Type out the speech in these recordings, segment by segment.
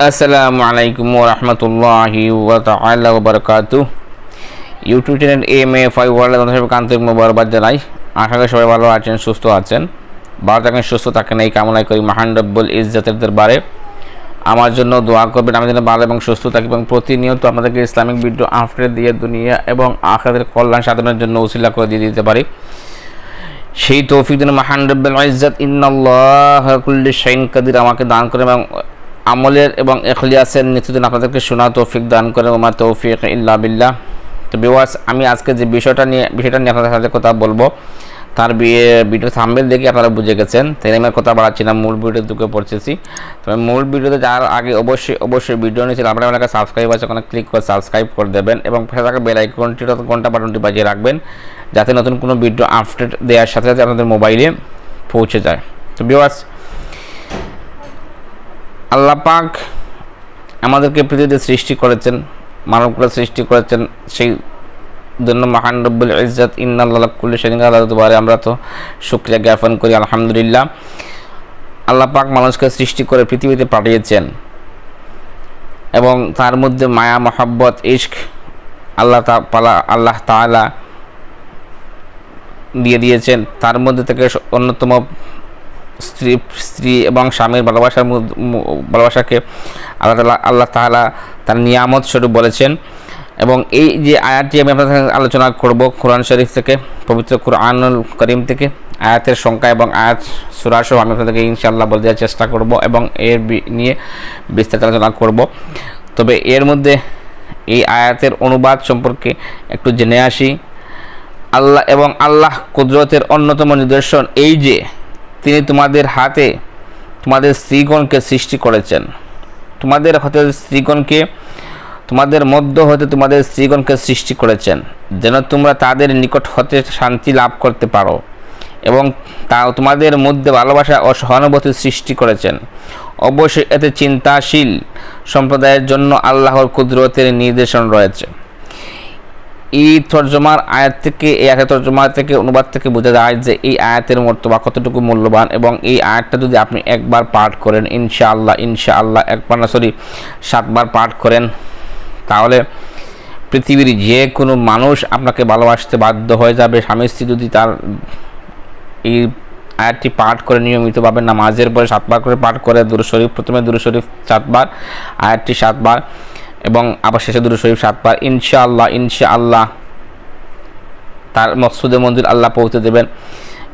আসসালামু আলাইকুম ওয়া রাহমাতুল্লাহি ওয়া তাআলা ওয়া বারাকাতুহু। ইউটিউব চ্যানেল এমএ5 ওয়ার্ল্ড আপনাদের আন্তরিক মোবারকবাদ জানাই। আশা করি সবাই ভালো আছেন, সুস্থ আছেন। ভালো থাকেন, সুস্থ থাকেন এই কামনা করি মহান রব্বুল ইজ্জতের দরবারে। আমার জন্য দোয়া করবেন, আমি যেন ভালো এবং সুস্থ থাকি এবং প্রতিনিয়ত আপনাদেরকে ইসলামিক ভিডিও আপডেট দিয়ে দুনিয়া এবং আখিরাতের কল্যাণ সাধনের জন্য উসিলা করে দিয়ে দিতে পারি। সেই তৌফিক যেন মহান রব্বুল ইজ্জত ইন্নাল্লাহা কুল্লি শাইইন কাদির আমাকে দান করে এবং আমলের এবং ইখলাসের নেতৃত্বে আপনাদেরকে শোনা তৌফিক দান করে। ওমা তৌফিক ইল্লা বিল্লাহ। তো ভিউয়ার্স, আমি আজকে যে বিষয়টা নিয়ে আপনাদের সাথে কথা বলবো তার ভিডিও থাম্বনেল দেখে আপনারা বুঝে গেছেন, তাই আমি কথা বাড়াচ্ছি না, মূল ভিডিও ঢুকে পড়তেছি। তবে মূল ভিডিওতে যাওয়ার আগে অবশ্যই ভিডিও নিয়েছিল আপনারা আমাকে সাবস্ক্রাইব আছে, ওখানে ক্লিক করে সাবস্ক্রাইব করে দেবেন এবং পাশে থাকা বেল আইকনটি ঘন্টা বাটনটি বাজিয়ে রাখবেন যাতে নতুন কোনো ভিডিও আপডেট দেওয়ার সাথে সাথে আপনাদের মোবাইলে পৌঁছে যায়। তো ভিউয়ার্স, আল্লাহ পাক আমাদেরকে পৃথিবীতে সৃষ্টি করেছেন, মানবকুল সৃষ্টি করেছেন, সেই জন্য মহান রব্বুল ইজ্জত ইন্নাল্লাহা কুল্লি শাইইন কাদির আমরা তো শুকরিয়া জ্ঞাপন করি আলহামদুলিল্লাহ। আল্লাহ পাক মানুষকে সৃষ্টি করে পৃথিবীতে পাঠিয়েছেন এবং তার মধ্যে মায়া মহব্বত ইশক আল্লাহ তাআলা দিয়ে দিয়েছেন। তার মধ্যে থেকে অন্যতম স্ত্রী এবং স্বামীর ভালোবাসাকে আল্লাহ তাআলা তার নিয়ামত স্বরূপ বলেছেন। এবং এই যে আয়াতটি আমি আপনাদের সাথে আলোচনা করব কোরআন শরীফ থেকে, পবিত্র কুরআনুল কারীম থেকে, আয়াতের সংখ্যা এবং আয়াত সূরা সহ আমি আপনাদেরকে ইনশাআল্লাহ বলে দেওয়ার চেষ্টা করব এবং এর নিয়ে বিস্তারিত আলোচনা করব। তবে এর মধ্যে এই আয়াতের অনুবাদ সম্পর্কে একটু জেনে আসি। আল্লাহ কুদরতের অন্যতম নিদর্শন এই যে তিনি তোমাদের হাতে তোমাদের স্ত্রীগণকে সৃষ্টি করেছেন, তোমাদের মধ্য হতে তোমাদের স্ত্রীগণকে সৃষ্টি করেছেন যেন তোমরা তাদের নিকট হতে শান্তি লাভ করতে পারো এবং তোমাদের মধ্যে ভালোবাসা ও সহানুভূতি সৃষ্টি করেছেন। অবশ্যই এতে চিন্তাশীল সম্প্রদায়ের জন্য আল্লাহর কুদরতের নির্দেশন রয়েছে। এই আয়াতের তর্জমা থেকে অনুবাদ থেকে বোঝা যায় যে এই আয়াতের মর্তবা কতটুকু মূল্যবান এবং এই আয়াতটা যদি আপনি একবার পাঠ করেন ইনশাআল্লাহ 7বার পাঠ করেন তাহলে পৃথিবীর যে কোনো মানুষ আপনাকে ভালোবাসতে বাধ্য হয়ে যাবে। স্বামী স্ত্রী যদি তার এই আয়াতটি পাঠ করে নিয়মিতভাবে নামাজের পরে 7বার করে পাঠ করে দুরূদ শরীফ, প্রথমে দুরূদ শরীফ 7বার, আয়াতটি 7বার এবং আবার শেষে দুরূদ শরীফ 7বার, ইনশাআল্লাহ তার মকসুদে মঞ্জুর আল্লাহ পৌঁছে দেবেন।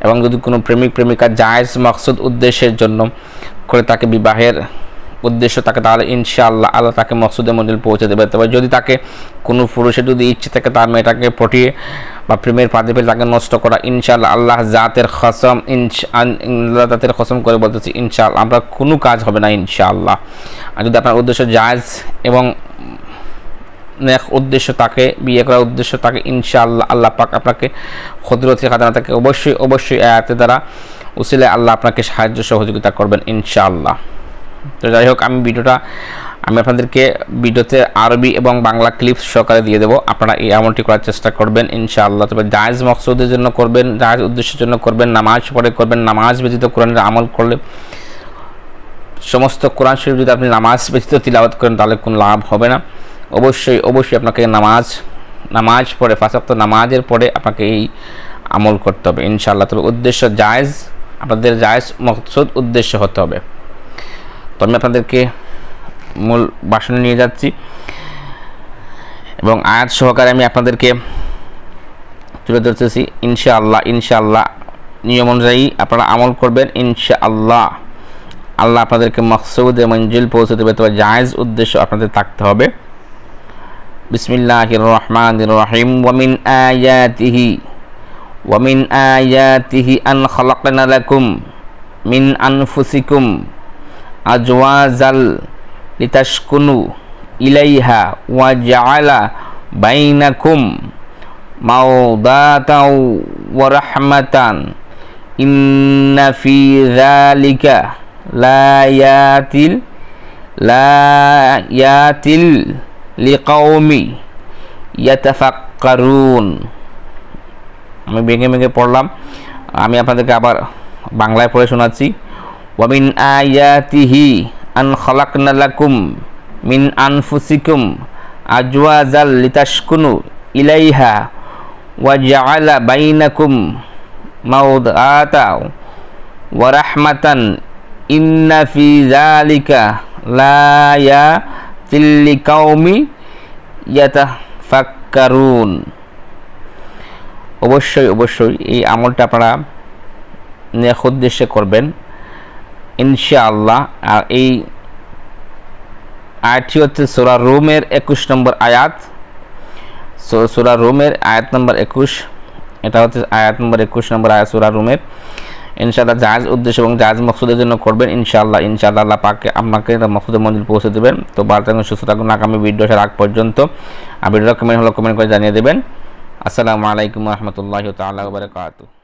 এবং যদি কোনো প্রেমিক প্রেমিকা জায়েজ মকসুদ উদ্দেশ্যের জন্য করে তাকে বিবাহের উদ্দেশ্য থাকে তাহলে ইনশাআল্লাহ আল্লাহ তাকে মকসুদে মঞ্জুর পৌঁছে দেবে। তবে যদি তাকে কোনো পুরুষের যদি ইচ্ছে থাকে তার মেয়েটাকে পটিয়ে বা প্রেমের ফাঁদে ফেলে তাকে নষ্ট করা, ইনশাআল্লাহ আল্লাহ জাতের কসম করে বলতেছি ইনশাআল্লাহ আমরা কোনো কাজ হবে না ইনশাআল্লাহ। আর যদি আপনার উদ্দেশ্য জায়েজ এবং উদ্দেশ্য তাকে বিয়ে করার উদ্দেশ্য তাকে ইনশাআল্লাহ আল্লাহ পাক আপনাকে কুদরতি খাজানা থেকে অবশ্যই আয়াতের দ্বারা উসিলায় আল্লাহ আপনাকে সাহায্য সহযোগিতা করবেন ইনশাআল্লাহ। তো যাই হোক, আমি আপনাদেরকে ভিডিওতে আরবি এবং বাংলা ক্লিপস সহকারে দিয়ে দেবো, আপনারা এই আমলটি করার চেষ্টা করবেন ইনশাআল্লাহ। তবে জায়েজ মকসুদের জন্য করবেন, জায়েজ উদ্দেশ্যের জন্য করবেন, নামাজ পড়ে করবেন। নামাজ ব্যতীত কোরআনের আমল করলে সমস্ত কোরআন শরীফ যদি আপনি নামাজ ব্যতীত তিলাওয়াত করেন তাহলে কোনো লাভ হবে না। অবশ্যই আপনাকে নামাজ পড়ে 5 ওয়াক্ত নামাজের পরে আপনাকে এই আমল করতে হবে ইনশাআল্লাহ। তবে উদ্দেশ্য জায়েজ, আপনাদের জায়েজ মকসুদ উদ্দেশ্য হতে হবে। তো আমি আপনাদেরকে মূল ভাষণে নিয়ে যাচ্ছি এবং আয়াত সহকারে আমি আপনাদেরকে তুলে ধরতেছি ইনশাআল্লাহ নিয়ম অনুযায়ী আপনারা আমল করবেন ইনশাআল্লাহ। আল্লাহ আপনাদেরকে মকসুদে মঞ্জিল পৌঁছে দেবে, তবে জায়েজ উদ্দেশ্য আপনাদের থাকতে হবে। বিসমিল্লাহির রহমানির রহিম। ওয়ামিন আয়াতিহি আন খালাকনা লাকুম মিন আনফুসিকুম আজওয়াজাল লিতাসকুনু ইলাইহা ওয়া জাআলা বাইনাকুম মাওদাতাও ওয়া রাহমাতান ইন্না ফি যালিকা লায়াতিল লিকাওমি ইয়াতাফাক্কারুন। আমি ভেঙে পড়লাম, আমি আপনাদেরকে আবার বাংলায় পড়ে শোনাচ্ছি। ওয়ামিন আয়াতিহি আন খালাকনা লাকুম মিন আনফুসিকুম আজওয়াজাল লিতাসকুনু ইলাইহা ওয়া জাআলা বাইনাকুম মাওদাতা ওয়া রাহমাতান ইন্না ফি যালিকা লায়াতিল লিকাউমি ইয়াতাফাক্কারুন। অবশ্যই এই আমলটা আপনারা নেক উদ্দেশ্যে করবেন ইনশাআল্লাহ। আর এই আয়াতটি হচ্ছে সূরা রুমের 21 নম্বর আয়াত। সূরা রুমের আয়াত নম্বর 21, এটা হচ্ছে আয়াত নম্বর 21 নম্বর আয়াত সূরা রুমের। ইনশাআল্লাহ জায়েজ উদ্দেশ্য এবং জায়েজ মকসুদের জন্য করবেন ইনশাআল্লাহ। আল্লাহ পাকে আপনাকে মকসুদের মঞ্জিল পৌঁছে দেবেন। তো ভালো থাকুন, সুস্থ থাকুন। আগামী ভিডিও আসার আগ পর্যন্ত ভিডিওটা কমেন্ট করে জানিয়ে দেবেন। আসসালামু আলাইকুম ওয়া রাহমাতুল্লাহি তাআলা ওয়া বারাকাতুহু।